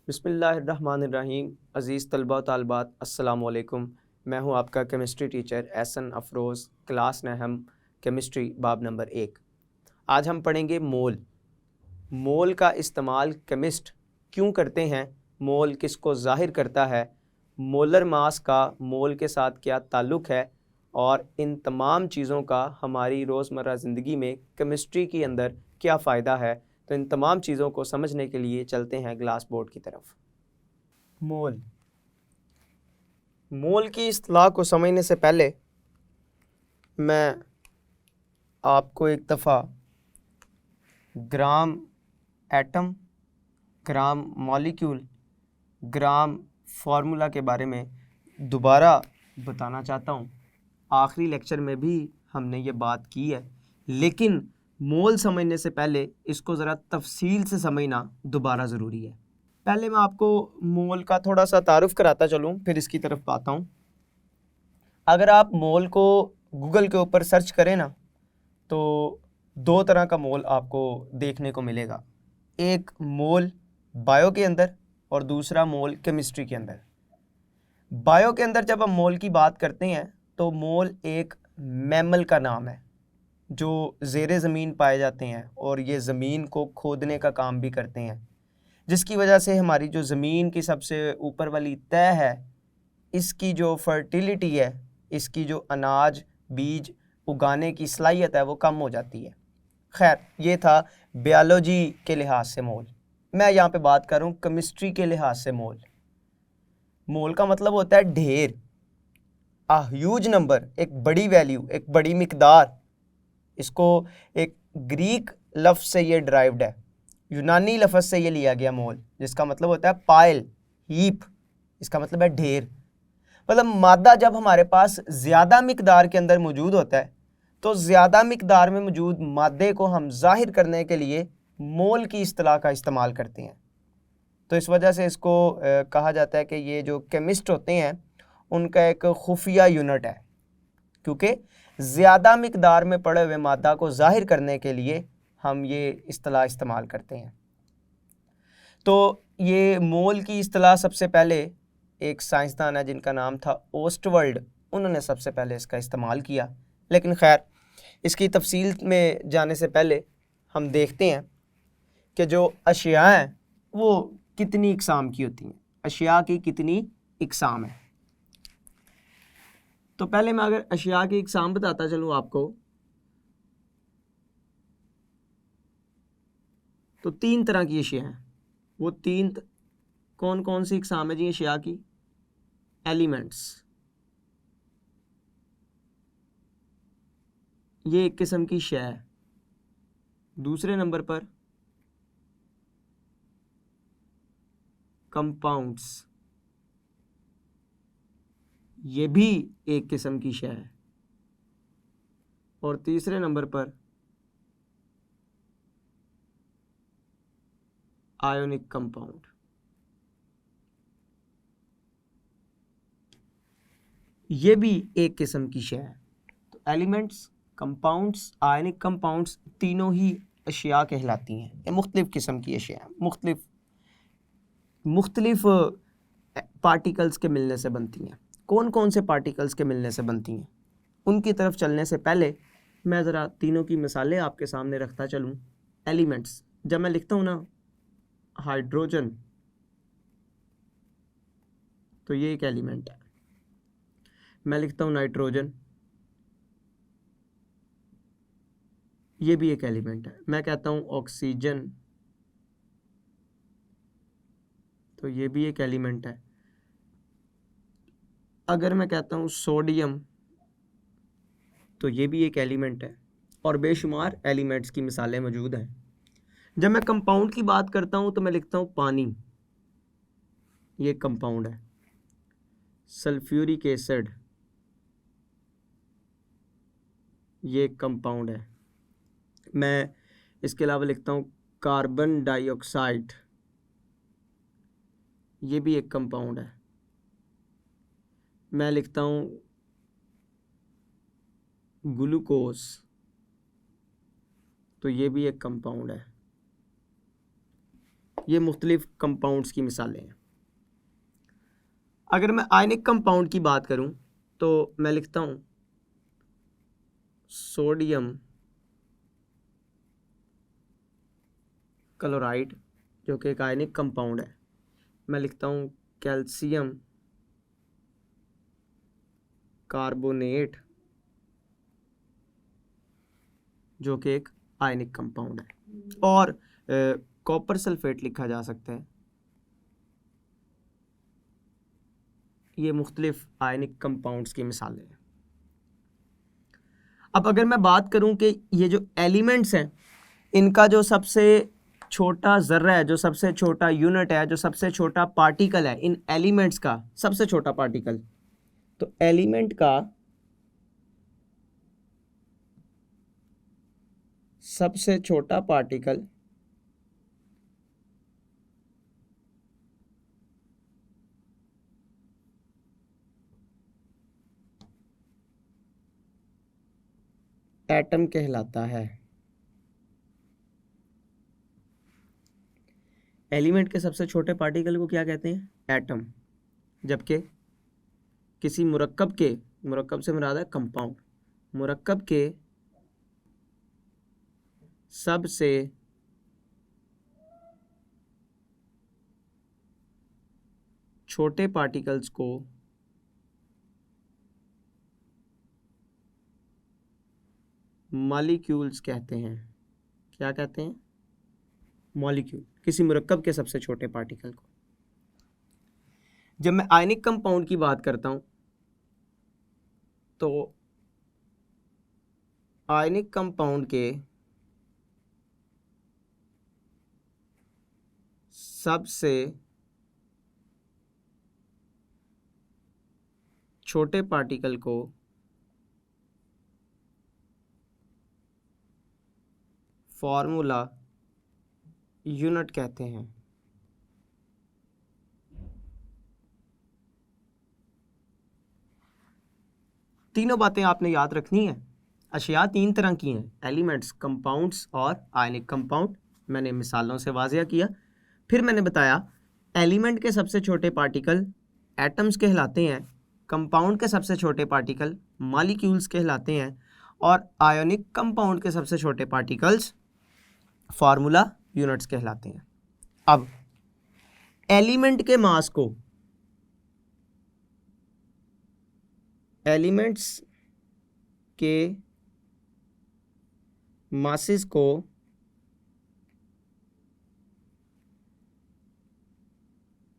बिस्मिल्लाहिर्रहमानिर्रहीम। अज़ीज़ तलबा व तालिबात, अस्सलामु अलैकुम। मैं हूं आपका chemistry teacher Ehsan Afroz, class नहम केमिस्ट्री बाब नंबर 1। आज हम पढ़ेंगे मोल। मोल का इस्तेमाल केमिस्ट क्यों करते हैं, मोल किसको ज़ाहिर करता है, मोलर मास का मोल के साथ क्या ताल्लुक़ है, और इन तमाम चीज़ों का हमारी रोज़मर्रा ज़िंदगी में केमिस्ट्री के अंदर क्या फ़ायदा है। तो इन तमाम चीज़ों को समझने के लिए चलते हैं ग्लास बोर्ड की तरफ। मोल मोल की इस्तिलाह को समझने से पहले मैं आपको एक दफ़ा ग्राम एटम, ग्राम मॉलिक्यूल, ग्राम फार्मूला के बारे में दोबारा बताना चाहता हूँ। आखिरी लेक्चर में भी हमने ये बात की है, लेकिन मोल समझने से पहले इसको ज़रा तफसील से समझना दोबारा ज़रूरी है। पहले मैं आपको मोल का थोड़ा सा तारुफ कराता चलूँ, फिर इसकी तरफ आता हूँ। अगर आप मोल को गूगल के ऊपर सर्च करें ना, तो दो तरह का मोल आपको देखने को मिलेगा। एक मोल बायो के अंदर और दूसरा मोल केमिस्ट्री के अंदर। बायो के अंदर जब हम मोल की बात करते हैं तो मोल एक मैमल का नाम है जो ज़ेरे ज़मीन पाए जाते हैं और ये ज़मीन को खोदने का काम भी करते हैं, जिसकी वजह से हमारी जो ज़मीन की सबसे ऊपर वाली तह है, इसकी जो फर्टिलिटी है, इसकी जो अनाज बीज उगाने की सलाहियत है, वो कम हो जाती है। खैर, ये था बायोलॉजी के लिहाज से मोल। मैं यहाँ पे बात कर रहा हूँ केमिस्ट्री के लिहाज से मोल। मोल का मतलब होता है ढेर, अ ह्यूज नंबर, एक बड़ी वैल्यू, एक बड़ी मिकदार। इसको एक ग्रीक लफ्ज़ से ये ड्राइव्ड है, यूनानी लफ्ज़ से ये लिया गया मोल, जिसका मतलब होता है पाइल, हीप। इसका मतलब है ढेर। मतलब मादा जब हमारे पास ज़्यादा मिकदार के अंदर मौजूद होता है, तो ज़्यादा मिकदार में मौजूद मादे को हम ज़ाहिर करने के लिए मोल की इस्तिलाह का इस्तेमाल करते हैं। तो इस वजह से इसको कहा जाता है कि ये जो केमिस्ट होते हैं उनका एक खुफिया यूनिट है, क्योंकि ज़्यादा मिकदार में पड़े हुए मादा को ज़ाहिर करने के लिए हम ये इस्तिलाह इस्तेमाल करते हैं। तो ये मोल की इस्तिलाह सबसे पहले एक साइंसदान है जिनका नाम था ओस्टवर्ल्ड, उन्होंने सबसे पहले इसका इस्तेमाल किया। लेकिन खैर, इसकी तफसील में जाने से पहले हम देखते हैं कि जो अशिया हैं वो कितनी इकसाम की होती हैं, अशिया की कितनी इकसाम है। तो पहले मैं अगर अशिया की इकसाम बताता चलूँ आपको, तो 3 तरह की अशिया हैं। वो कौन कौन सी इकसाम है जी अशिया की? एलिमेंट्स, ये एक किस्म की शय है। दूसरे नंबर पर कंपाउंड्स, ये भी एक किस्म की शय है। और तीसरे नंबर पर आयोनिक कंपाउंड। ये भी एक किस्म की शय है। तो एलिमेंट्स, कंपाउंड्स, आयनिक कंपाउंड्स, तीनों ही अशिया कहलाती हैं। ये मुख्तलिफ़ किस्म की अशिया हैं, मुख्तलिफ पार्टिकल्स के मिलने से बनती हैं। कौन कौन से पार्टिकल्स के मिलने से बनती हैं, उनकी तरफ चलने से पहले मैं ज़रा तीनों की मिसालें आपके सामने रखता चलूँ। एलिमेंट्स, जब मैं लिखता हूँ ना हाइड्रोजन, तो ये एक एलिमेंट है। मैं लिखता हूँ नाइट्रोजन, ये भी एक एलिमेंट है। मैं कहता हूँ ऑक्सीजन, तो ये भी एक एलिमेंट है। अगर मैं कहता हूँ सोडियम, तो ये भी एक एलिमेंट है। और बेशुमार एलिमेंट्स की मिसालें मौजूद हैं। जब मैं कंपाउंड की बात करता हूँ तो मैं लिखता हूँ पानी, ये कंपाउंड है। सल्फ्यूरिक एसिड, ये एक कंपाउंड है। मैं इसके अलावा लिखता हूँ कार्बन डाइऑक्साइड, ये भी एक कंपाउंड है। मैं लिखता हूँ ग्लूकोज, तो ये भी एक कंपाउंड है। ये मुख्तलिफ कंपाउंड्स की मिसालें हैं। अगर मैं आयनिक कंपाउंड की बात करूं तो मैं लिखता हूं सोडियम क्लोराइड जो कि एक आयनिक कंपाउंड है। मैं लिखता हूं कैल्शियम कार्बोनेट जो कि एक आयनिक कंपाउंड है, और कॉपर सल्फेट लिखा जा सकता है। ये मुख्तलिफ आयनिक कंपाउंड्स की मिसालें हैं। अब अगर मैं बात करूं कि ये जो एलिमेंट्स हैं इनका जो सबसे छोटा ज़र्रा है, जो सबसे छोटा यूनिट है, जो सबसे छोटा पार्टिकल है, इन एलिमेंट्स का सबसे छोटा पार्टिकल, तो एलिमेंट का सबसे छोटा पार्टिकल एटम कहलाता है। एलिमेंट के सबसे छोटे पार्टिकल को क्या कहते हैं? एटम। जबकि किसी मुरक्कब से मुराद है कंपाउंड, मुरक्कब के सबसे छोटे पार्टिकल्स को मॉलिक्यूल्स कहते हैं। क्या कहते हैं? मॉलिक्यूल। किसी मुरक्कब के सबसे छोटे पार्टिकल को। जब मैं आयनिक कंपाउंड की बात करता हूं तो आयनिक कंपाउंड के सबसे छोटे पार्टिकल को फॉर्मूला यूनिट कहते हैं। तीनों बातें आपने याद रखनी है। अशिया तीन तरह की हैं, एलिमेंट्स, कंपाउंड्स और आयनिक कंपाउंड। मैंने मिसालों से वाज़िया किया। फिर मैंने बताया एलिमेंट के सबसे छोटे पार्टिकल एटम्स कहलाते हैं, कंपाउंड के सबसे छोटे पार्टिकल मॉलिक्यूल्स कहलाते हैं, और आयोनिक कंपाउंड के सबसे छोटे पार्टिकल्स फार्मूला यूनिट्स कहलाते हैं। अब एलिमेंट के मास को, एलिमेंट्स के मासेस को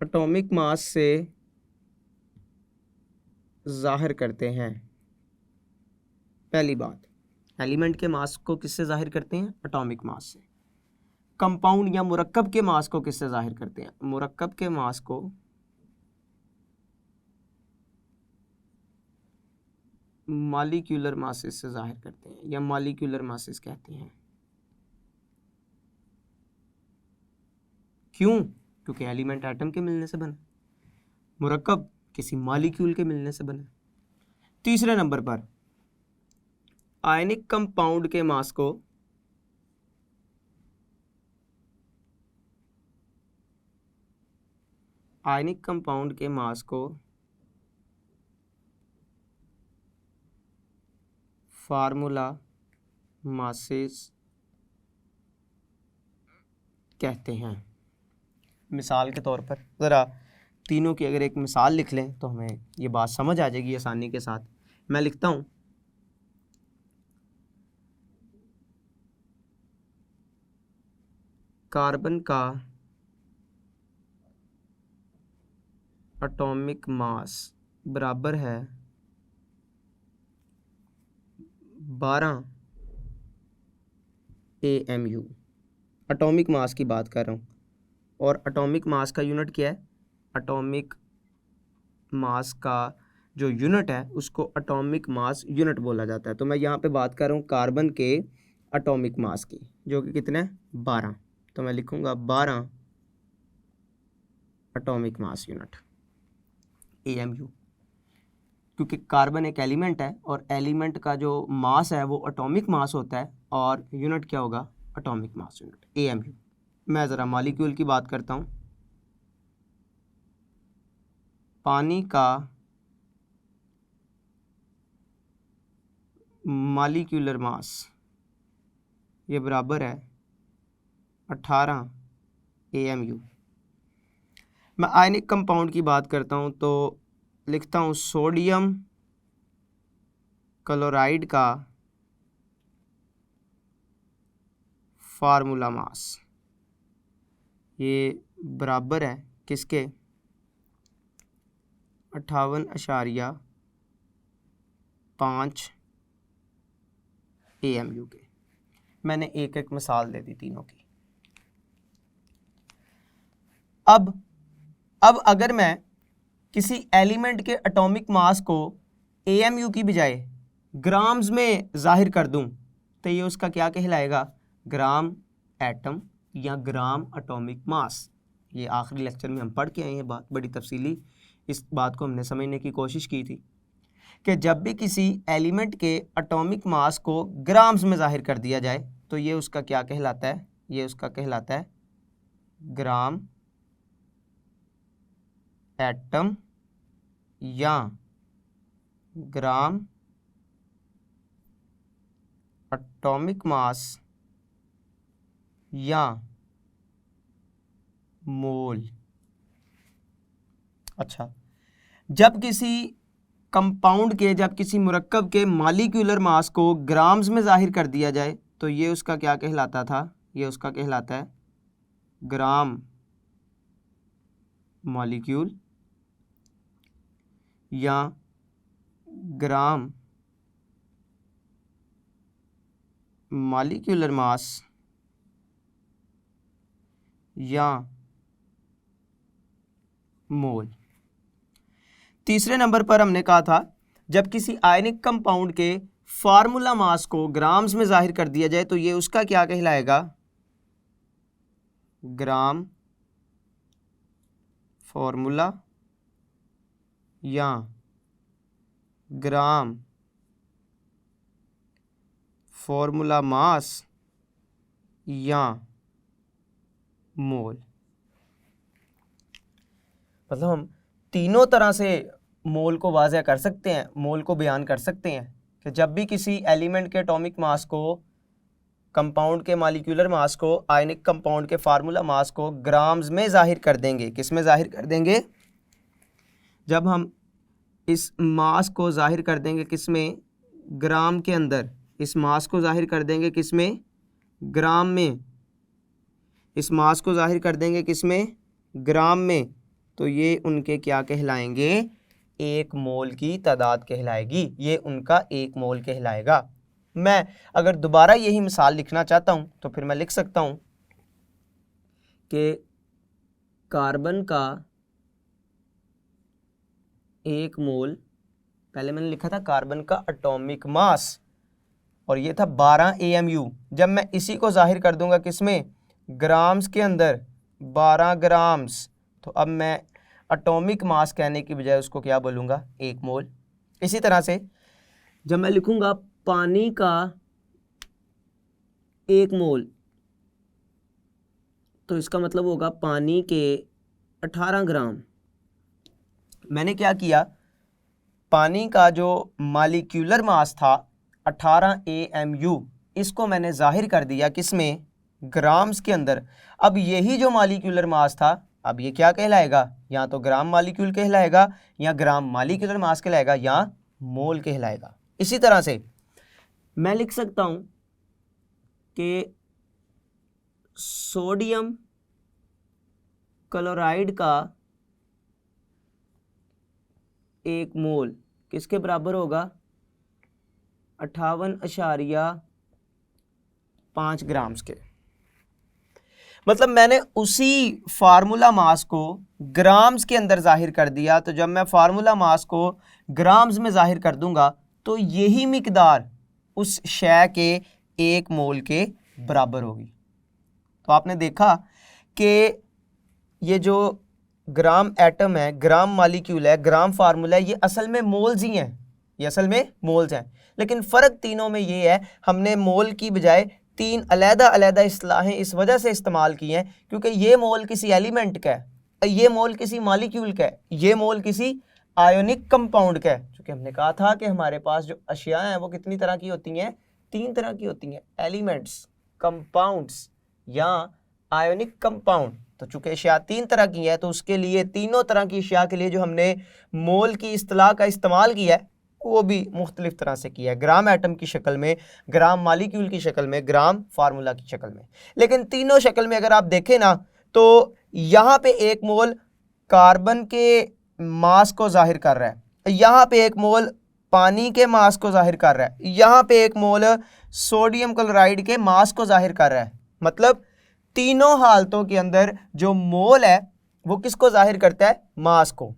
एटॉमिक मास से जाहिर करते हैं। पहली बात, एलिमेंट के मास को किससे जाहिर करते हैं? एटॉमिक मास से। कंपाउंड या मुरक्कब के मास को किससे जाहिर करते हैं? मुरक्कब के मास को मॉलिक्यूलर मासेस से जाहिर करते हैं, या मॉलिक्यूलर मासेस कहते हैं। क्यों? क्योंकि एलिमेंट एटम के मिलने से बना, मुरक्कब किसी मॉलिक्यूल के मिलने से बना। तीसरे नंबर पर आयनिक कंपाउंड के मास को फार्मूला मासेस कहते हैं। मिसाल के तौर पर ज़रा तीनों की अगर एक मिसाल लिख लें तो हमें ये बात समझ आ जाएगी आसानी के साथ। मैं लिखता हूँ कार्बन का एटॉमिक मास बराबर है 12 AMU। एटॉमिक मास की बात कर रहा हूँ, और एटॉमिक मास का यूनिट क्या है? एटॉमिक मास का जो यूनिट है उसको एटॉमिक मास यूनिट बोला जाता है। तो मैं यहाँ पे बात कर रहा हूँ कार्बन के एटॉमिक मास की, जो कि कितने हैं? 12। तो मैं लिखूँगा 12 एटॉमिक मास यूनिट AMU, क्योंकि कार्बन एक एलिमेंट है और एलिमेंट का जो मास है वो एटॉमिक मास होता है, और यूनिट क्या होगा? Atomic mass unit AMU। मैं ज़रा मॉलिक्यूल की बात करता हूँ। पानी का मॉलिक्यूलर मास ये बराबर है 18 AMU। मैं आयनिक कंपाउंड की बात करता हूँ तो लिखता हूँ सोडियम क्लोराइड का फार्मूला मास ये बराबर है किसके, 58.5 AMU के। मैंने एक एक मिसाल दे दी तीनों की। अब अगर मैं किसी एलिमेंट के एटॉमिक मास को AMU की बजाय ग्राम्स में जाहिर कर दूं तो ये उसका क्या कहलाएगा, ग्राम एटम या ग्राम एटॉमिक मास। ये आखिरी लेक्चर में हम पढ़ के आए हैं बात, बड़ी तफसीली इस बात को हमने समझने की कोशिश की थी कि जब भी किसी एलिमेंट के एटॉमिक मास को ग्राम्स में जाहिर कर दिया जाए तो ये उसका क्या कहलाता है, ये उसका कहलाता है ग्राम एटम या ग्राम एटॉमिक मास या मोल। अच्छा, जब किसी कंपाउंड के, जब किसी मुरक्कब के मॉलिक्यूलर मास को ग्राम्स में जाहिर कर दिया जाए तो ये उसका क्या कहलाता था, ये उसका कहलाता है ग्राम मॉलिक्यूल या ग्राम मॉलिक्यूलर मास या मोल। तीसरे नंबर पर हमने कहा था जब किसी आयनिक कंपाउंड के फार्मूला मास को ग्राम्स में जाहिर कर दिया जाए तो ये उसका क्या कहलाएगा, ग्राम फार्मूला या ग्राम फार्मूला मास या मोल। मतलब हम तीनों तरह से मोल को वाज़ह कर सकते हैं, मोल को बयान कर सकते हैं कि जब भी किसी एलिमेंट के एटॉमिक मास को, कंपाउंड के मॉलिक्यूलर मास को, आयनिक कंपाउंड के फार्मूला मास को ग्राम्स में जाहिर कर देंगे। किस में जाहिर कर देंगे, जब हम इस मास को जाहिर कर देंगे किस में, ग्राम के अंदर, इस मास को जाहिर कर देंगे किस में, ग्राम में, इस मास को जाहिर कर देंगे किस में, ग्राम में, तो ये उनके क्या कहलाएंगे, एक मोल की तादाद कहलाएगी, ये उनका एक मोल कहलाएगा। मैं अगर दोबारा यही मिसाल लिखना चाहता हूँ तो फिर मैं लिख सकता हूँ कि कार्बन का एक मोल, पहले मैंने लिखा था कार्बन का एटॉमिक मास और ये था 12 AMU। जब मैं इसी को जाहिर कर दूंगा किसमें, ग्राम्स के अंदर, 12 ग्राम्स, तो अब मैं एटॉमिक मास कहने की बजाय उसको क्या बोलूँगा, एक मोल। इसी तरह से जब मैं लिखूँगा पानी का एक मोल तो इसका मतलब होगा पानी के 18 ग्राम। मैंने क्या किया, पानी का जो मॉलिक्यूलर मास था 18 AMU, इसको मैंने जाहिर कर दिया किसमें, ग्राम्स के अंदर। अब यही जो मॉलिक्यूलर मास था, अब ये क्या कहलाएगा, या तो ग्राम मॉलिक्यूल कहलाएगा या ग्राम मॉलिक्यूलर मास कहलाएगा या मोल कहलाएगा। इसी तरह से मैं लिख सकता हूं कि सोडियम क्लोराइड का एक मोल किसके बराबर होगा, 58.5 ग्राम्स के। मतलब मैंने उसी फार्मूला मास को ग्राम्स के अंदर जाहिर कर दिया। तो जब मैं फार्मूला मास को ग्राम्स में जाहिर कर दूंगा तो यही मिकदार उस शय के एक मोल के बराबर होगी। तो आपने देखा कि ये जो ग्राम एटम है, ग्राम मॉलिक्यूल है, ग्राम फार्मूला है, ये असल में मोल्स ही हैं, ये असल में मोल्स हैं। लेकिन फ़र्क तीनों में ये है, हमने मोल की बजाय तीन अलहदा अलहदा इस्तिलाहें इस वजह से इस्तेमाल की हैं क्योंकि ये मोल किसी एलिमेंट का है, ये मोल किसी मॉलिक्यूल का है, ये मोल किसी आयोनिक कंपाउंड का है। क्योंकि हमने कहा था कि हमारे पास जो अशिया हैं वो कितनी तरह की होती हैं, तीन तरह की होती हैं, एलिमेंट्स, कंपाउंड्स या आयोनिक कंपाउंड। तो चूंकि अशिया तीन तरह की है तो उसके लिए तीनों तरह की अशिया के लिए जो हमने मोल की इस्तिलाह का इस्तेमाल किया है वो भी मुख्तलिफ तरह से किया है, ग्राम एटम की शक्ल में, ग्राम मॉलिक्यूल की शक्ल में, ग्राम फार्मूला की शक्ल में। लेकिन तीनों शक्ल में अगर आप देखें ना तो यहाँ पे एक मोल कार्बन के मास को जाहिर कर रहा है, यहाँ पे एक मोल पानी के मास को जाहिर कर रहा है, यहाँ पे एक मोल सोडियम क्लोराइड के मास को जाहिर कर रहा है। मतलब तीनों हालतों के अंदर जो मोल है वो किसको जाहिर करता है, मास को,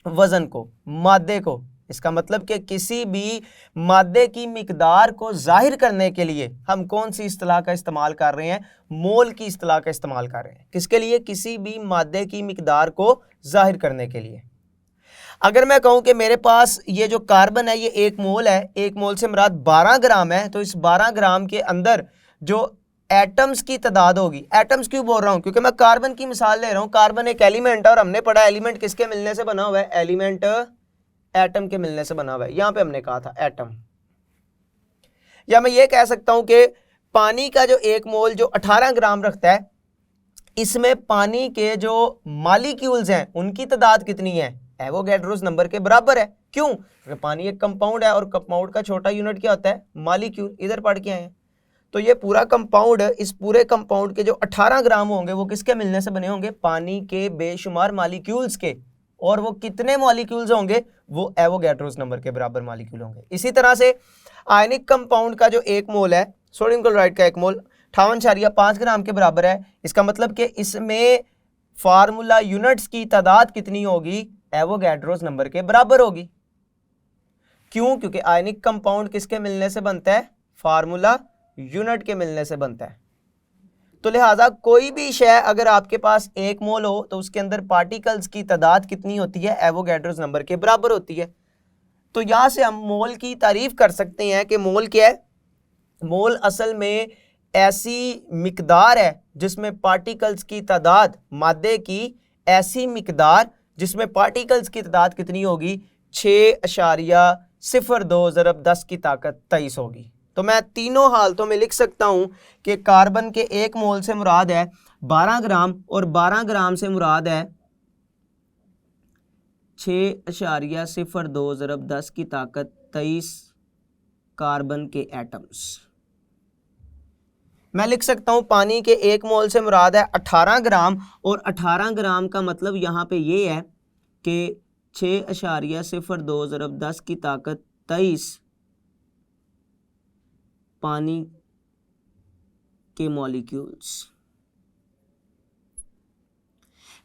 वजन को, मादे को। इसका मतलब कि किसी भी मादे की मिकदार को जाहिर करने के लिए हम कौन सी इस्तिलाह का इस्तेमाल कर रहे हैं, मोल की इस्तिलाह का इस्तेमाल कर रहे हैं। किसके लिए, किसी भी मादे की मिकदार को जाहिर करने के लिए। अगर मैं कहूं कि मेरे पास ये जो कार्बन है ये एक मोल है, एक मोल से मुराद 12 ग्राम है, तो इस 12 ग्राम के अंदर जो एटम्स की तादाद होगी, एटम्स क्यों बोल रहा हूं, क्योंकि मैं कार्बन की मिसाल ले रहा हूं। कार्बन एक एलिमेंट है और हमने पढ़ा एलिमेंट किसके मिलने से बना हुआ है, एलिमेंट एटम के मिलने से बना हुआ है। यहां पे हमने कहा था एटम। या मैं ये कह सकता हूं कि पानी का जो एक मोल जो 18 ग्राम रखता है, इसमें पानी के जो मॉलिक्यूल्स हैं उनकी तादाद कितनी है, एवोगैड्रोस नंबर के बराबर है। क्यों, क्योंकि पानी एक कंपाउंड है और कंपाउंड का छोटा यूनिट क्या होता है, मॉलिक्यूल। इधर पढ़ के आए हैं। तो ये पूरा कंपाउंड, इस पूरे कंपाउंड के जो 18 ग्राम होंगे वो किसके मिलने से बने होंगे, पानी के बेशुमार मॉलिक्यूल्स के। और वो कितने मॉलिक्यूल्स होंगे, वो एवोगैड्रोस नंबर के बराबर मॉलिक्यूल होंगे। इसी तरह से आयनिक कंपाउंड का जो एक मोल है, सोडियम क्लोराइड का एक मोल 58.5 ग्राम के बराबर है। इसका मतलब कि इसमें फार्मूला यूनिट्स की तादाद कितनी होगी, एवोगैड्रोस नंबर के बराबर होगी। क्यों, क्योंकि आयनिक कंपाउंड किसके मिलने से बनता है, फार्मूला यूनिट के मिलने से बनता है। तो लिहाजा कोई भी शय अगर आपके पास एक मोल हो तो उसके अंदर पार्टिकल्स की तादाद कितनी होती है, एवोगैड्रोस नंबर के बराबर होती है। तो यहां से हम मोल की तारीफ कर सकते हैं कि मोल क्या है, मोल असल में ऐसी मिकदार है जिसमें पार्टिकल्स की तादाद, मादे की ऐसी मिकदार जिसमें पार्टिकल्स की तादाद कितनी होगी, 6.02 ज़रब 10 की ताकत 23 होगी। तो मैं तीनों हालतों में लिख सकता हूं कि कार्बन के एक मोल से मुराद है 12 ग्राम और 12 ग्राम से मुराद है 6.02 ज़रब 10 की ताकत 23 कार्बन के एटम्स। मैं लिख सकता हूं पानी के एक मोल से मुराद है 18 ग्राम और 18 ग्राम का मतलब यहां पे ये है कि 6.02 ज़रब 10 की ताकत 23 पानी के मॉलिक्यूल्स।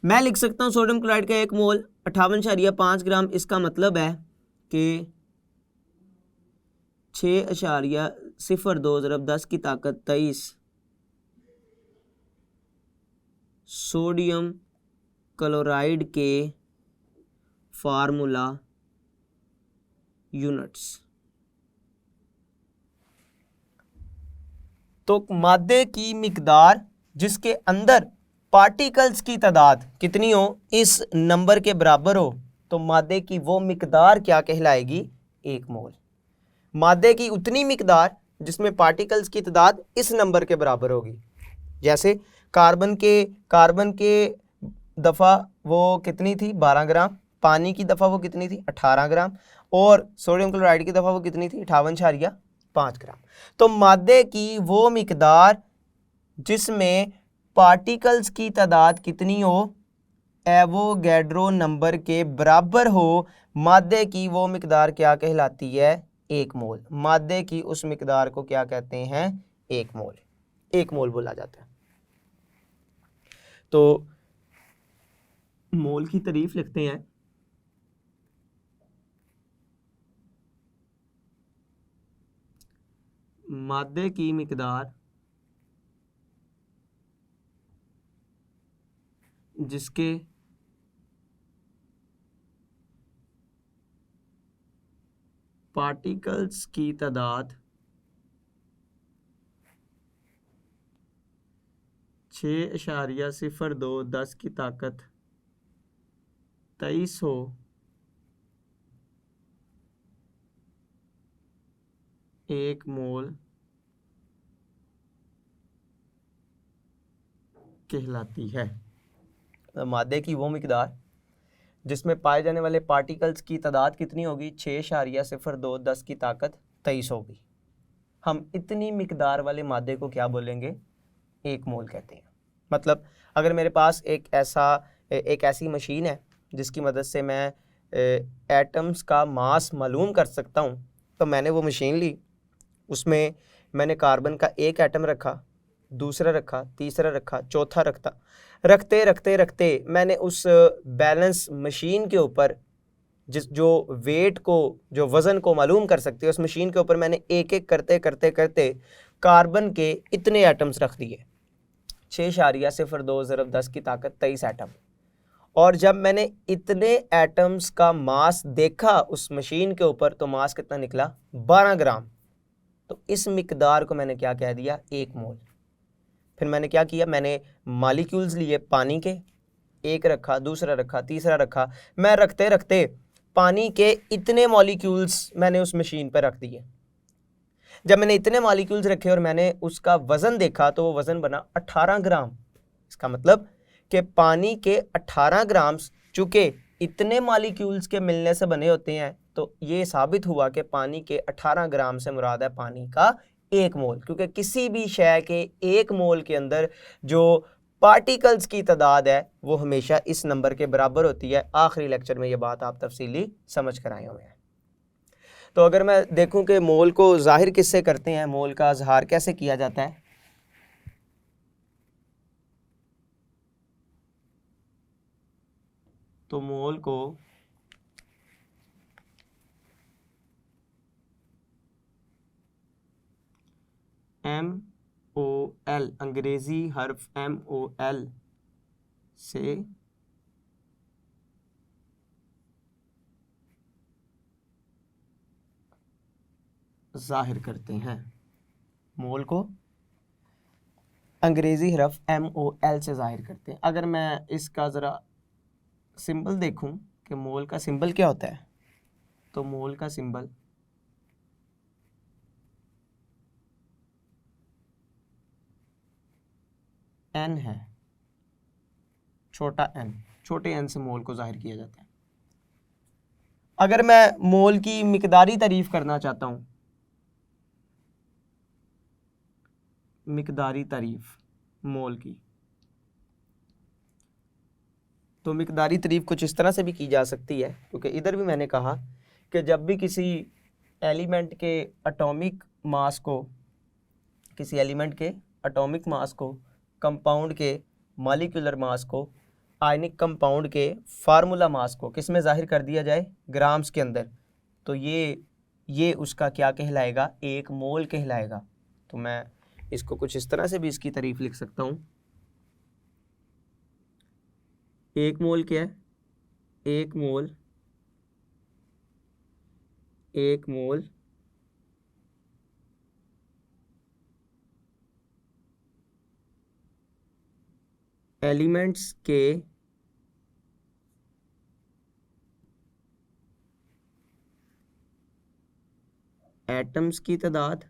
मैं लिख सकता हूं सोडियम क्लोराइड का एक मोल 58.5 ग्राम। इसका मतलब है कि 6.02 ज़रब 10 की ताकत 23 सोडियम क्लोराइड के फार्मूला यूनिट्स। तो मादे की मिकदार जिसके अंदर पार्टिकल्स की तादाद कितनी हो, इस नंबर के बराबर हो, तो मादे की वो मिकदार क्या कहलाएगी, एक मोल। मादे की उतनी मिकदार जिसमें पार्टिकल्स की तादाद इस नंबर के बराबर होगी। जैसे कार्बन के दफ़ा वो कितनी थी, 12 ग्राम, पानी की दफ़ा वो कितनी थी, 18 ग्राम, और सोडियम क्लोराइड की दफ़ा वो कितनी थी, 58.5 ग्राम। तो मादे की वो मिकदार जिसमें पार्टिकल्स की तादाद कितनी हो, एवोगैड्रो नंबर के बराबर हो, मादे की वो मिकदार क्या कहलाती है, एक मोल। मादे की उस मिकदार को क्या कहते हैं, एक मोल। एक मोल बोला जाता है। तो मोल की तारीफ लिखते हैं। मादे की मिकदार जिसके पार्टिकल्स की तादाद 6.02 10 की ताकत 23 हो, एक मोल कहलाती है। मादे की वो मिकदार जिसमें पाए जाने वाले पार्टिकल्स की तादाद कितनी होगी, 6.02 10 की ताकत 23 होगी। हम इतनी मिकदार वाले मादे को क्या बोलेंगे, एक मोल कहते हैं। मतलब अगर मेरे पास एक ऐसी मशीन है जिसकी मदद से मैं एटम्स का मास मालूम कर सकता हूँ, तो मैंने वो मशीन ली, उसमें मैंने कार्बन का एक एटम रखा, दूसरा रखा, तीसरा रखा, चौथा रखते रखते रखते मैंने उस बैलेंस मशीन के ऊपर जो वेट को, जो वज़न को मालूम कर सकती है, उस मशीन के ऊपर मैंने एक एक करते करते करते कार्बन के इतने एटम्स रख दिए, 6.02 ज़रब 10 की ताकत 23 एटम। और जब मैंने इतने एटम्स का मास देखा उस मशीन के ऊपर, तो मास कितना निकला, 12 ग्राम। तो इस मिकदार को मैंने क्या कह दिया, एक मोल। फिर मैंने क्या किया, मैंने मॉलिक्यूल्स लिए पानी के, एक रखा, दूसरा रखा, तीसरा रखा, मैं रखते रखते पानी के इतने मॉलिक्यूल्स मैंने उस मशीन पर रख दिए। जब मैंने इतने मॉलिक्यूल्स रखे और मैंने उसका वज़न देखा, तो वो वज़न बना 18 ग्राम। इसका मतलब कि पानी के 18 ग्राम, चूँकि इतने मॉलिक्यूल्स के मिलने से बने होते हैं, तो ये साबित हुआ कि पानी के 18 ग्राम से मुराद है पानी का एक मोल। क्योंकि किसी भी शय के एक मोल के अंदर जो पार्टिकल्स की तादाद है वो हमेशा इस नंबर के बराबर होती है। आखिरी लेक्चर में ये बात आप तफसीली समझ कर आए हुए हैं। तो अगर मैं देखूं कि मोल को ज़ाहिर किससे करते हैं, मोल का इज़हार कैसे किया जाता है, तो मोल को MOL, अंग्रेज़ी हर्फ MOL से ज़ाहिर करते हैं। मोल को अंग्रेज़ी हरफ MOL से ज़ाहिर करते हैं। अगर मैं इसका ज़रा सिंबल देखूं कि मोल का सिंबल क्या होता है, तो मोल का सिंबल N है, छोटा n, छोटे n से मोल को ज़ाहिर किया जाता है। अगर मैं मोल की मिकदारी तारीफ़ करना चाहता हूँ, मिकदारी तारीफ़ मोल की, तो मिकदारी तारीफ़ कुछ इस तरह से भी की जा सकती है। क्योंकि इधर भी मैंने कहा कि जब भी किसी एलिमेंट के एटॉमिक मास को, किसी एलिमेंट के एटॉमिक मास को, कंपाउंड के मॉलिक्यूलर मास को, आयनिक कंपाउंड के फार्मूला मास को किस में ज़ाहिर कर दिया जाए, ग्राम्स के अंदर, तो ये उसका क्या कहलाएगा, एक मोल कहलाएगा। तो मैं इसको कुछ इस तरह से भी इसकी तारीफ़ लिख सकता हूँ। एक मोल क्या है, एक मोल एलिमेंट्स के एटम्स की तादाद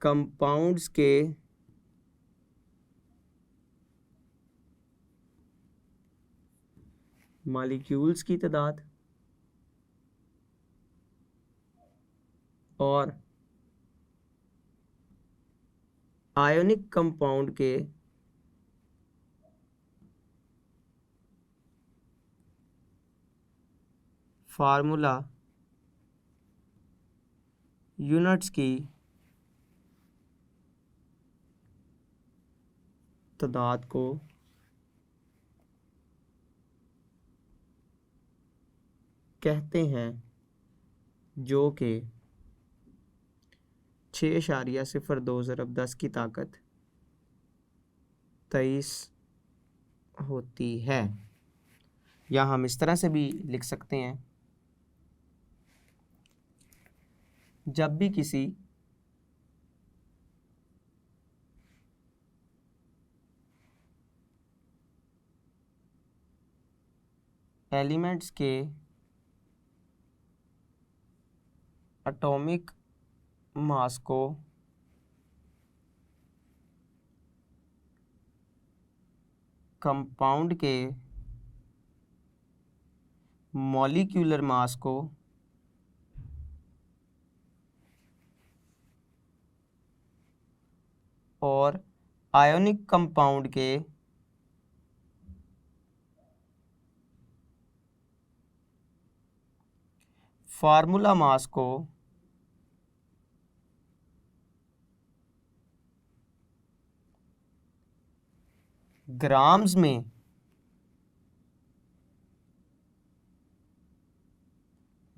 कंपाउंड्स के मॉलिक्यूल्स की तादाद और आयोनिक कंपाउंड के फार्मूला यूनिट्स की तादाद को कहते हैं, जो कि 6.02 ज़रब 10 की ताकत 23 होती है। या हम इस तरह से भी लिख सकते हैं, जब भी किसी एलिमेंट्स के एटॉमिक मास को कंपाउंड के मॉलिक्यूलर मास को और आयोनिक कंपाउंड के फार्मूला मास को ग्राम्स में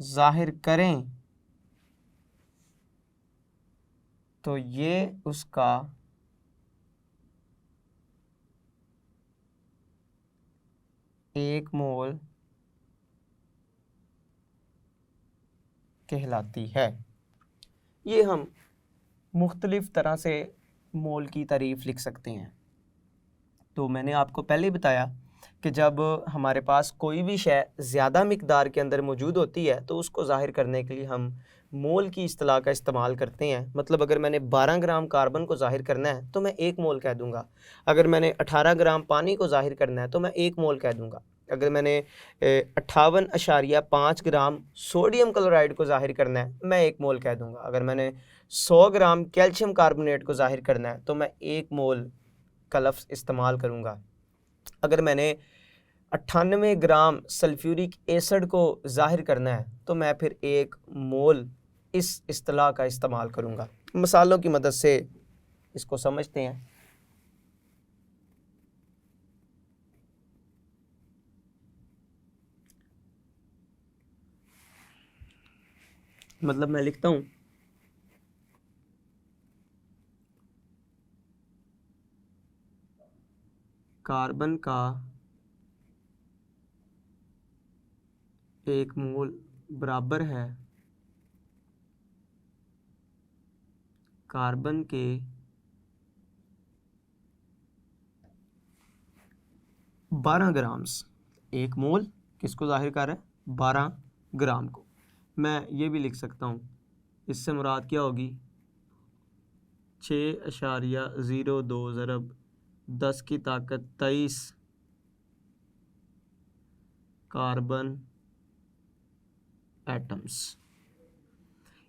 जाहिर करें तो ये उसका एक मोल कहलाती है। ये हम मुख्तलिफ तरह से मोल की तारीफ़ लिख सकते हैं। तो मैंने आपको पहले ही बताया कि जब हमारे पास कोई भी शय ज़्यादा मिकदार के अंदर मौजूद होती है तो उसको ज़ाहिर करने के लिए हम मोल की इस्तिलाह का इस्तेमाल करते हैं। मतलब अगर मैंने 12 ग्राम कार्बन को ज़ाहिर करना है तो मैं 1 मोल कह दूंगा। अगर मैंने 18 ग्राम पानी को ज़ाहिर करना है तो मैं 1 मोल कह दूंगा। अगर मैंने 58.5 ग्राम सोडियम क्लोराइड को ज़ाहिर करना है मैं 1 मोल कह दूंगा। अगर मैंने 100 ग्राम कैल्शियम कार्बोनेट को ज़ाहिर करना है तो मैं 1 मोल का लफ्ज़ इस्तेमाल करूँगा। अगर मैंने 98 ग्राम सल्फ्यूरिक एसिड को ज़ाहिर करना है तो मैं फिर 1 मोल इस इस्तिलाह का इस्तेमाल करूँगा। मिसालों की मदद से इसको समझते हैं। मतलब मैं लिखता हूँ कार्बन का 1 मोल बराबर है कार्बन के 12 ग्राम्स। 1 मोल किसको जाहिर कर रहा है? 12 ग्राम को। मैं ये भी लिख सकता हूँ, इससे मुराद क्या होगी? 6.02 ज़रब 10 की ताकत 23 कार्बन एटम्स।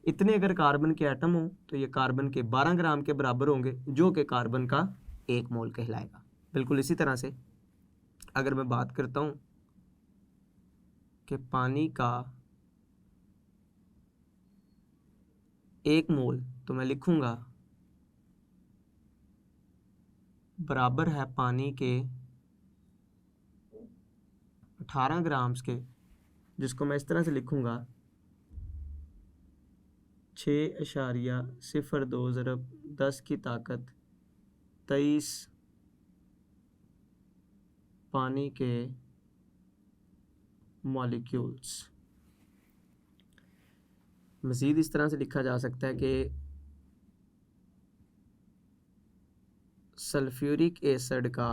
इतने अगर कार्बन के एटम हो तो ये कार्बन के 12 ग्राम के बराबर होंगे, जो कि कार्बन का 1 मोल कहलाएगा। बिल्कुल इसी तरह से अगर मैं बात करता हूँ कि पानी का 1 मोल, तो मैं लिखूँगा बराबर है पानी के 18 ग्राम्स के, जिसको मैं इस तरह से लिखूँगा 6.02 ज़रब 10 की ताकत 23 पानी के मॉलिक्यूल्स। मज़ीद इस तरह से लिखा जा सकता है कि सल्फ्यूरिक एसिड का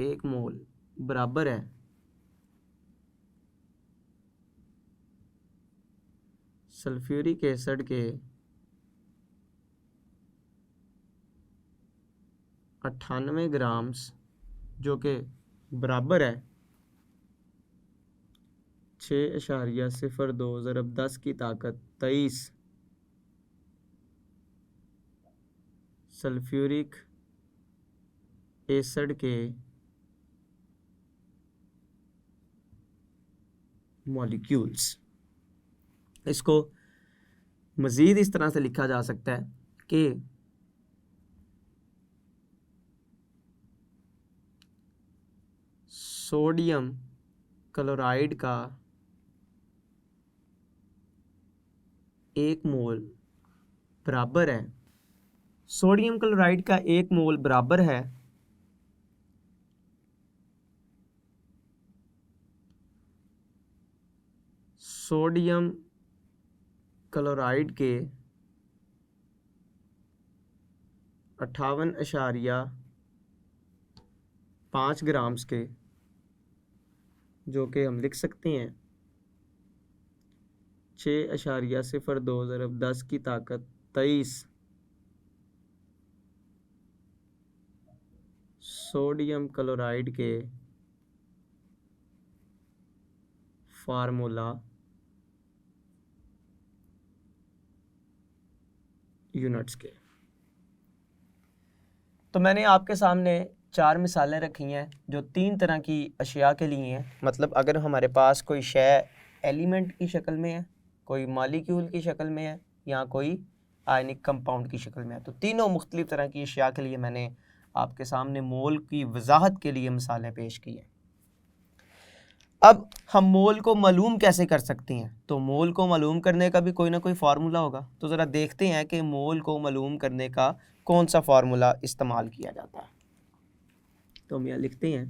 1 मोल बराबर है सल्फ्यूरिक एसिड के 98 ग्राम्स, जो कि बराबर है 6.02 ज़रब 10 की ताकत 23 सल्फ्यूरिक एसिड के मॉलिक्यूल्स। इसको मज़ीद इस तरह से लिखा जा सकता है कि सोडियम क्लोराइड का 1 मोल बराबर है, सोडियम क्लोराइड का 1 मोल बराबर है सोडियम क्लोराइड के 58.5 5 ग्राम्स के, जो कि हम लिख सकते हैं 6.02 ज़रब 10 की ताकत 23 सोडियम क्लोराइड के फार्मूला यूनिट्स के। तो मैंने आपके सामने 4 मिसालें रखी हैं जो 3 तरह की अशिया के लिए हैं। मतलब अगर हमारे पास कोई शय एलिमेंट की शक्ल में है, कोई मॉलिक्यूल की शक्ल में है, या कोई आयनिक कंपाउंड की शक्ल में है, तो तीनों मुख्तलिफ तरह की अशिया के लिए मैंने आपके सामने मोल की वजाहत के लिए मिसालें पेश की हैं। अब हम मोल को मालूम कैसे कर सकते हैं? तो मोल को मालूम करने का भी कोई ना कोई फार्मूला होगा। तो ज़रा देखते हैं कि मोल को मालूम करने का कौन सा फार्मूला इस्तेमाल किया जाता है। तो हम यहाँ लिखते हैं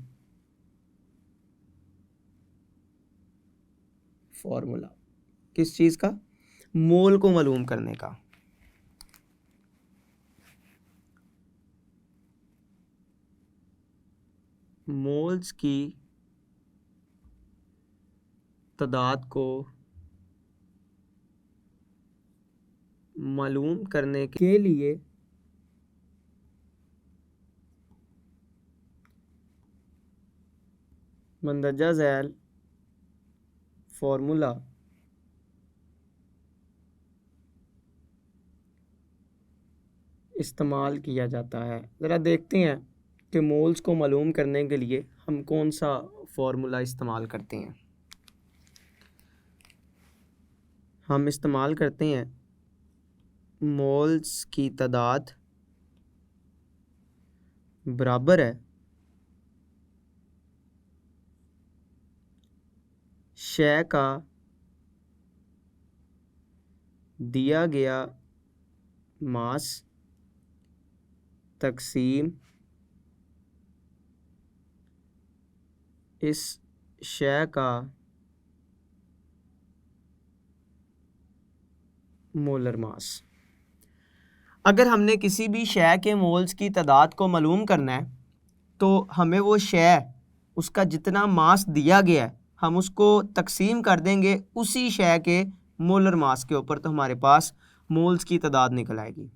फार्मूला किस चीज़ का? मोल को मालूम करने का। मोल्स की तादाद को मालूम करने के लिए मंदरजा झैल फार्मूला इस्तेमाल किया जाता है। ज़रा देखते हैं कि मोल्स को मालूम करने के लिए हम कौन सा फार्मूला इस्तेमाल करते हैं। हम इस्तेमाल करते हैं मोल्स की तादाद बराबर है शय का दिया गया मास तकसीम इस शय का मोलर मास। अगर हमने किसी भी शय के मोल्स की तादाद को मालूम करना है तो हमें वो शय, उसका जितना मास दिया गया है, हम उसको तकसीम कर देंगे उसी शय के मोलर मास के ऊपर, तो हमारे पास मोल्स की तादाद निकल आएगी।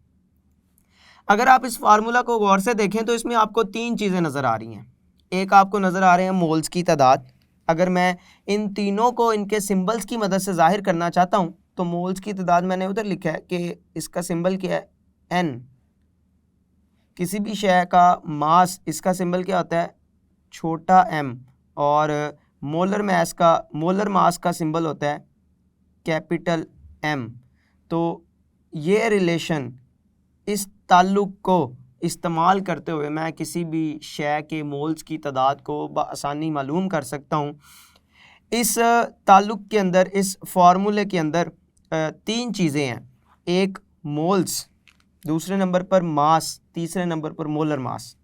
अगर आप इस फार्मूला को गौर से देखें तो इसमें आपको 3 चीज़ें नज़र आ रही हैं। एक आपको नज़र आ रहे हैं मोल्स की तादाद। अगर मैं इन तीनों को इनके सिंबल्स की मदद से ज़ाहिर करना चाहता हूँ तो मोल्स की तादाद मैंने उधर लिखा है कि इसका सिंबल क्या है, एन। किसी भी शय का मास, इसका सिंबल क्या होता है, छोटा एम। और मोलर मास का सिंबल होता है कैपिटल एम। तो ये रिलेशन, इस ताल्लुक़ को इस्तेमाल करते हुए मैं किसी भी शय के मोल्स की तादाद को बआसानी मालूम कर सकता हूँ। इस ताल्लुक़ के अंदर, इस फार्मूले के अंदर 3 चीज़ें हैं। एक मोल्स, दूसरे नंबर पर मास, तीसरे नंबर पर मोलर मास।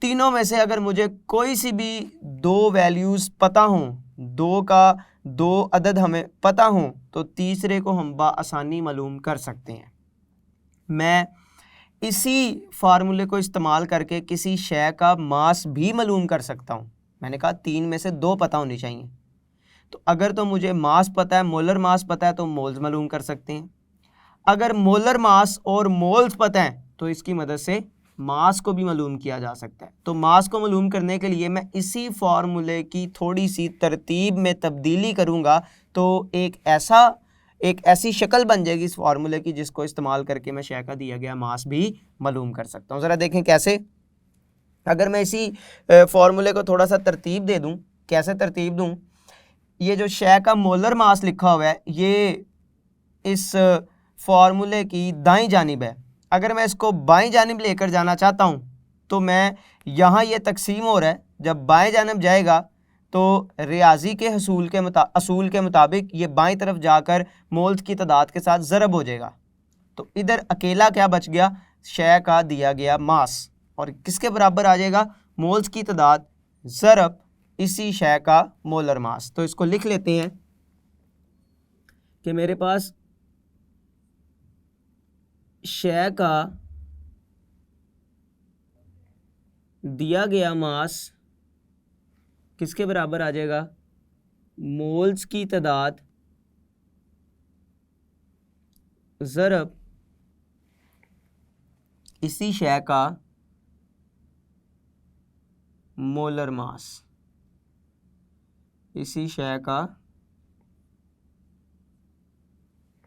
तीनों में से अगर मुझे कोई सी भी 2 वैल्यूज़ पता हों, 2 का 2 अदद हमें पता हों, तो तीसरे को हम बआसानी मालूम कर सकते हैं। मैं इसी फार्मूले को इस्तेमाल करके किसी शय का मास भी मालूम कर सकता हूँ। मैंने कहा 3 में से 2 पता होनी चाहिए। तो अगर तो मुझे मास पता है, मोलर मास पता है, तो मोल्स मालूम कर सकते हैं। अगर मोलर मास और मोल्स पता है तो इसकी मदद से मास को भी मालूम किया जा सकता है। तो मास को मालूम करने के लिए मैं इसी फार्मूले की थोड़ी सी तरतीब में तब्दीली करूँगा तो एक ऐसी शक्ल बन जाएगी इस फार्मूले की जिसको इस्तेमाल करके मैं शय का दिया गया मास भी मालूम कर सकता हूँ। ज़रा देखें कैसे। अगर मैं इसी फार्मूले को थोड़ा सा तरतीब दे दूँ, कैसे तरतीब दूँ, ये जो शय का मोलर मास लिखा हुआ है ये इस फार्मूले की दाईं जानिब है। अगर मैं इसको बाईं जानिब लेकर जाना चाहता हूँ तो मैं यहाँ ये तकसीम हो रहा है, जब बाएं जानिब जाएगा तो रियाजी के असूल के मुताबिक ये बाईं तरफ जाकर मोल्स की तादाद के साथ ज़रब हो जाएगा। तो इधर अकेला क्या बच गया, शय का दिया गया मास, और किसके बराबर आ जाएगा, मोल्स की तादाद ज़रब इसी शय का मोलर मास। तो इसको लिख लेते हैं कि मेरे पास शय का दिया गया मास किसके बराबर आ जाएगा, मोल्स की तादाद ज़रब इसी शय का मोलर मास, इसी शय का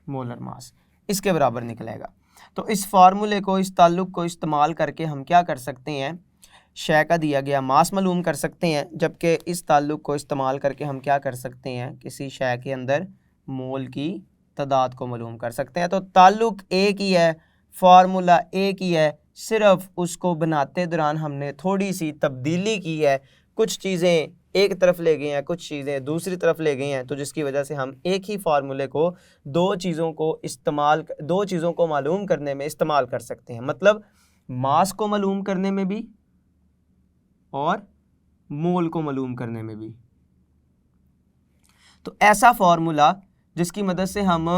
मोलर मास इसके बराबर निकलेगा। तो इस फार्मूले को, इस ताल्लुक को इस्तेमाल करके हम क्या कर सकते हैं, शय का दिया गया मास मालूम कर सकते हैं, जबकि इस ताल्लुक को इस्तेमाल करके हम क्या कर सकते हैं, किसी शय के अंदर मोल की तादाद को मालूम कर सकते हैं। तो ताल्लुक एक ही है, फार्मूला एक ही है, सिर्फ उसको बनाते दौरान हमने थोड़ी सी तब्दीली की है, कुछ चीज़ें एक तरफ ले गए हैं, कुछ चीज़ें दूसरी तरफ ले गए हैं, तो जिसकी वजह से हम एक ही फार्मूले को दो चीज़ों को मालूम करने में इस्तेमाल कर सकते हैं। मतलब मास को मालूम करने में भी और मोल को मालूम करने में भी। तो ऐसा फार्मूला जिसकी मदद से हम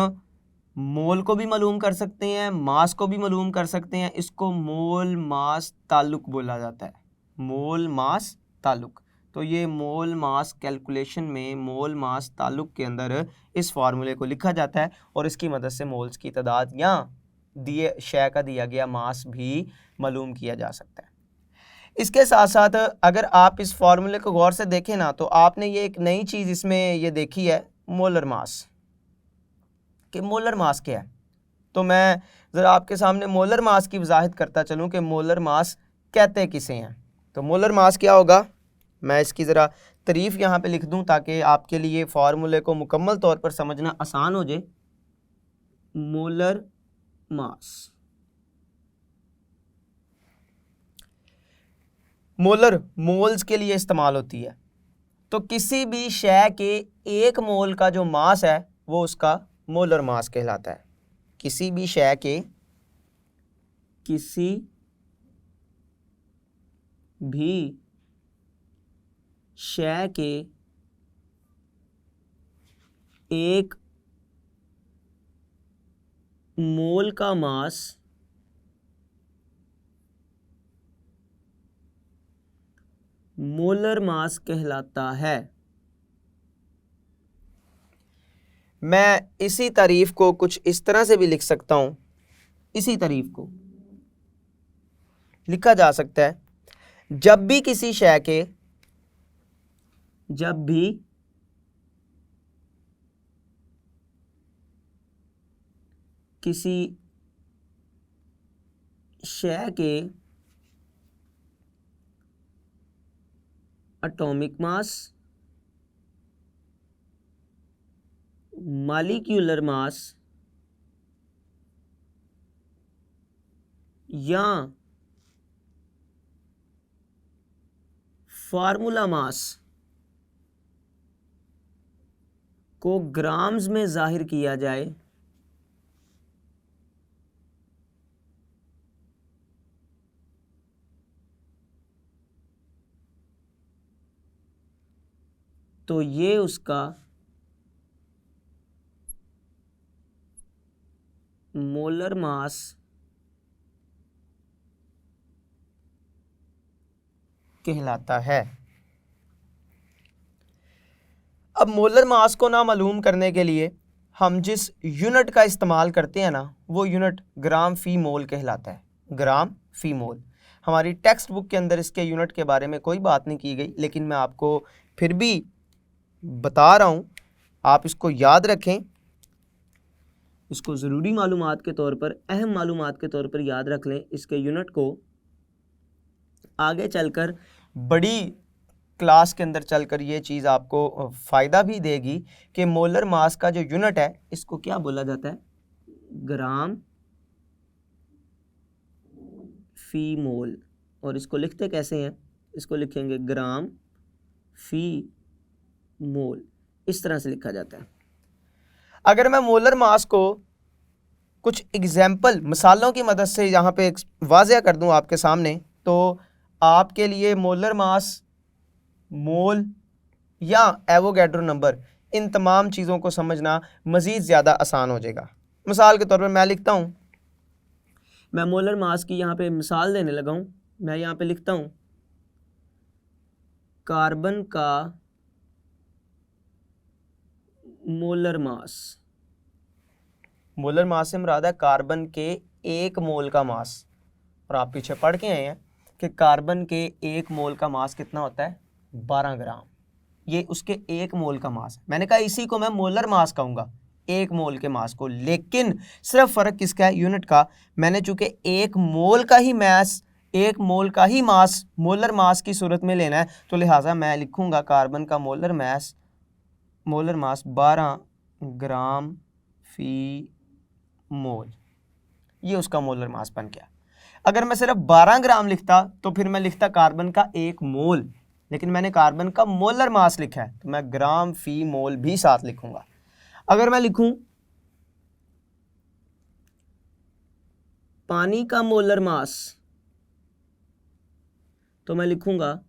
मोल को भी मालूम कर सकते हैं, मास को भी मालूम कर सकते हैं, इसको मोल मास ताल्लुक बोला जाता है, मोल मास ताल्लुक। तो ये मोल मास कैलकुलेशन में मोल मास ताल्लुक के अंदर इस फार्मूले को लिखा जाता है और इसकी मदद से मोल्स की तादाद या दिए शय का दिया गया मास भी मालूम किया जा सकता है। इसके साथ साथ अगर आप इस फार्मूले को गौर से देखें ना, तो आपने ये एक नई चीज़ इसमें ये देखी है, मोलर मास, कि मोलर मास क्या है। तो मैं ज़रा आपके सामने मोलर मास की वजाहत करता चलूँ कि मोलर मास कहते किसे हैं। तो मोलर मास क्या होगा, मैं इसकी ज़रा तारीफ़ यहाँ पे लिख दूँ ताकि आपके लिए फार्मूले को मुकम्मल तौर पर समझना आसान हो जाए। मोलर मास, मोलर मोल्स के लिए इस्तेमाल होती है। तो किसी भी शय के एक मोल का जो मास है वो उसका मोलर मास कहलाता है। किसी भी शय के, किसी भी शय के एक मोल का मास मोलर मास कहलाता है। मैं इसी तारीफ को कुछ इस तरह से भी लिख सकता हूं, इसी तारीफ को लिखा जा सकता है, जब भी किसी शय के, जब भी किसी शय के एटॉमिक मास, मॉलिक्यूलर मास या फार्मूला मास को ग्राम्स में जाहिर किया जाए तो ये उसका मोलर मास कहलाता है। अब मोलर मास को ना मालूम करने के लिए हम जिस यूनिट का इस्तेमाल करते हैं ना, वो यूनिट ग्राम फी मोल कहलाता है। ग्राम फी मोल, हमारी टेक्स्ट बुक के अंदर इसके यूनिट के बारे में कोई बात नहीं की गई, लेकिन मैं आपको फिर भी बता रहा हूँ, आप इसको याद रखें, इसको ज़रूरी मालूमात के तौर पर, अहम मालूमात के तौर पर याद रख लें। इसके यूनिट को आगे चलकर बड़ी क्लास के अंदर चलकर ये चीज़ आपको फ़ायदा भी देगी कि मोलर मास का जो यूनिट है इसको क्या बोला जाता है, ग्राम फी मोल। और इसको लिखते कैसे हैं, इसको लिखेंगे ग्राम फी मोल, इस तरह से लिखा जाता है। अगर मैं मोलर मास को कुछ एग्जाम्पल मिसालों की मदद से यहाँ पे वाज़ह कर दूँ आपके सामने, तो आपके लिए मोलर मास, मोल या एवोगैड्रो नंबर, इन तमाम चीज़ों को समझना मज़ीद ज़्यादा आसान हो जाएगा। मिसाल के तौर पर मैं लिखता हूँ, मैं मोलर मास की यहाँ पे मिसाल देने लगा हूँ, मैं यहाँ पे लिखता हूँ कार्बन का मोलर मास। मोलर मास से मुराद है कार्बन के 1 मोल का मास। और आप पीछे पढ़ के आए हैं कि कार्बन के 1 मोल का मास कितना होता है? 12 ग्राम। ये उसके 1 मोल का मास है। मैंने कहा इसी को मैं मोलर मास कहूँगा, 1 मोल के मास को। लेकिन सिर्फ फ़र्क किसका है? यूनिट का। मैंने चूंकि 1 मोल का ही मास, 1 मोल का ही मास मोलर मास की सूरत में लेना है, तो लिहाजा मैं लिखूँगा कार्बन का मोलर मास 12 ग्राम फी मोल। ये उसका मोलर मास बन गया। अगर मैं सिर्फ 12 ग्राम लिखता तो फिर मैं लिखता कार्बन का 1 मोल, लेकिन मैंने कार्बन का मोलर मास लिखा है तो मैं ग्राम फी मोल भी साथ लिखूंगा। अगर मैं लिखूं पानी का मोलर मास तो मैं लिखूंगा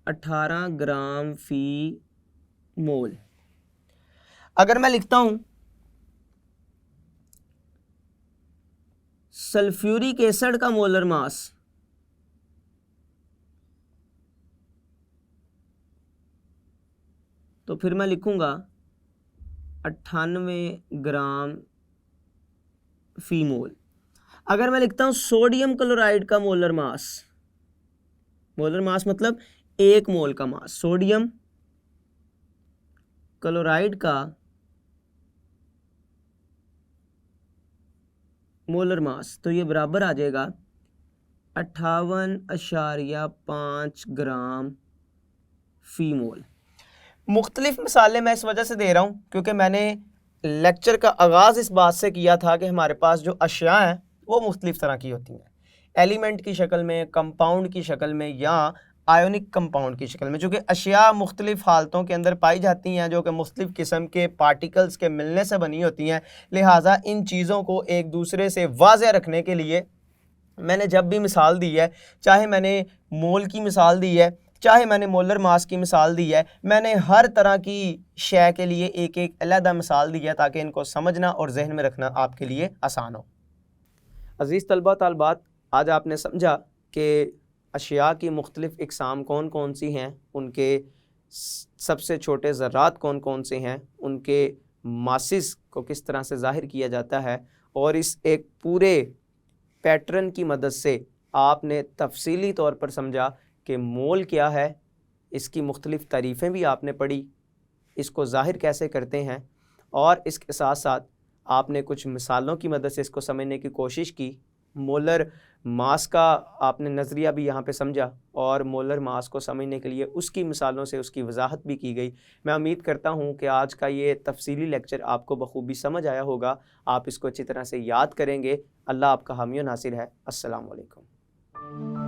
18 ग्राम फी मोल। अगर मैं लिखता हूं सल्फ्यूरिक एसिड का मोलर मास तो फिर मैं लिखूंगा 98 ग्राम फी मोल। अगर मैं लिखता हूं सोडियम क्लोराइड का मोलर मास मतलब 1 मोल का मास, सोडियम क्लोराइड का मोलर मास, तो ये बराबर आ जाएगा 58.5 ग्राम फी मोल। मुख्तलिफ मिसालें मैं इस वजह से दे रहा हूँ क्योंकि मैंने लेक्चर का आगाज़ इस बात से किया था कि हमारे पास जो अशिया हैं वो मुख्तलिफ तरह की होती हैं, एलिमेंट की शक्ल में, कंपाउंड की शक्ल में या आयोनिक कंपाउंड की शक्ल में। चूँकि अशिया मुख्तलिफ हालतों के अंदर पाई जाती हैं जो कि मुख्तलिफ किस्म के पार्टिकल्स के मिलने से बनी होती हैं, लिहाजा इन चीज़ों को एक दूसरे से वाज़ेह रखने के लिए मैंने जब भी मिसाल दी है, चाहे मैंने मोल की मिसाल दी है, चाहे मैंने मोलर मास की मिसाल दी है, मैंने हर तरह की शय के लिए एक एक अलहदा मिसाल दी है ताकि इनको समझना और जहन में रखना आपके लिए आसान हो। अज़ीज़ तलबा तालबात, आज आपने समझा कि अशिया की मुख्तलिफ़ इक़साम कौन कौन सी हैं, उनके सबसे छोटे ज़र्रात कौन कौन से हैं, उनके मासिस को किस तरह से ज़ाहिर किया जाता है, और इस एक पूरे पैटर्न की मदद से आपने तफसीली तौर पर समझा कि मोल क्या है, इसकी मुख्तलिफ़ तारीफ़ें भी आपने पढ़ी, इसको ज़ाहिर कैसे करते हैं, और इसके साथ साथ आपने कुछ मिसालों की मदद से इसको समझने की कोशिश की। मोलर मास का आपने नज़रिया भी यहाँ पे समझा और मोलर मास को समझने के लिए उसकी मिसालों से उसकी वजाहत भी की गई। मैं उम्मीद करता हूँ कि आज का ये तफसीली लेक्चर आपको बखूबी समझ आया होगा, आप इसको अच्छी तरह से याद करेंगे। अल्लाह आपका हामी नासिर है। अस्सलाम वालेकुम।